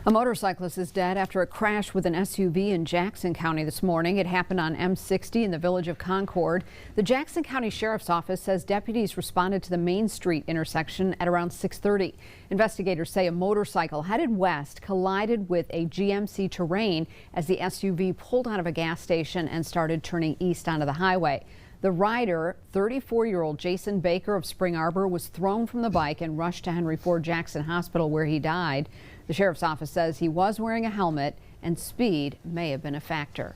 A motorcyclist is dead after a crash with an SUV in Jackson County this morning. It happened on M60 in the village of Concord. The Jackson County Sheriff's Office says deputies responded to the Main Street intersection at around 6:30. Investigators say a motorcycle headed west collided with a GMC Terrain as the SUV pulled out of a gas station and started turning east onto the highway. The rider, 34-year-old Jason Baker of Spring Arbor, was thrown from the bike and rushed to Henry Ford Jackson Hospital where he died. The sheriff's office says he was wearing a helmet and speed may have been a factor.